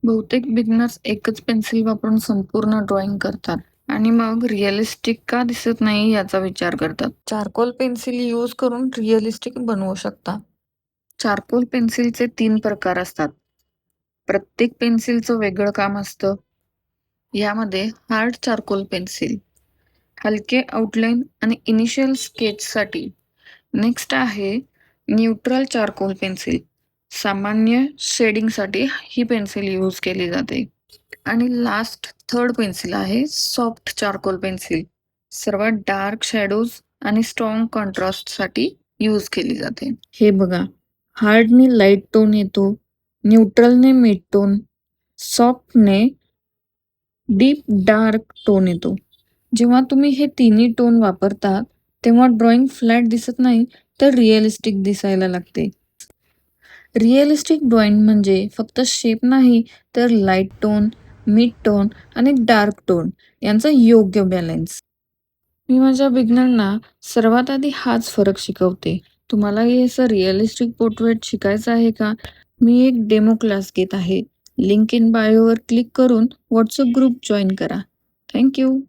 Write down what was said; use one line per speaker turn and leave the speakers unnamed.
बहुतेक बिगिनर्स एकच पेन्सिल वापरून संपूर्ण ड्रॉइंग करतात आणि मग रिअलिस्टिक का दिसत नाही याचा विचार करतात. चारकोल पेन्सिल यूज करून रिअलिस्टिक बनवू शकता. चारकोल पेन्सिलचे 3 प्रकार असतात. प्रत्येक पेन्सिलचं वेगळं काम असतं. यामध्ये हार्ड चारकोल पेन्सिल, हलके आउटलाईन आणि इनिशियल स्केचसाठी. नेक्स्ट आहे न्यूट्रल चारकोल पेन्सिल. सामान्य शेडिंगसाठी ही पेन्सिल यूज केली जाते. आणि लास्ट थर्ड पेन्सिल आहे सॉफ्ट चारकोल पेन्सिल. सर्वात डार्क शॅडोज आणि स्ट्रॉंग कॉन्ट्रास्टसाठी यूज केली जाते. हे बघा, हार्डने लाईट टोन येतो, न्यूट्रलने मिड टोन, सॉफ्टने डीप डार्क टोन येतो. जेव्हा तुम्ही हे तिन्ही टोन वापरता तेव्हा ड्रॉइंग फ्लॅट दिसत नाही तर रिअलिस्टिक दिसायला लागते. रिअलिस्टिक ड्रॉइंग म्हणजे फक्त शेप नाही तर लाईट टोन, मिड टोन आणि डार्क टोन यांचा योग्य बॅलन्स. मी माझ्या बिगनरना सर्वात आधी हाच फरक शिकवते. तुम्हालाही असं रिअलिस्टिक पोर्ट्रेट शिकायचं आहे का? मी एक डेमो क्लास घेत आहे. लिंक इन बायोवर क्लिक करून व्हॉट्सअप ग्रुप जॉईन करा. थँक्यू.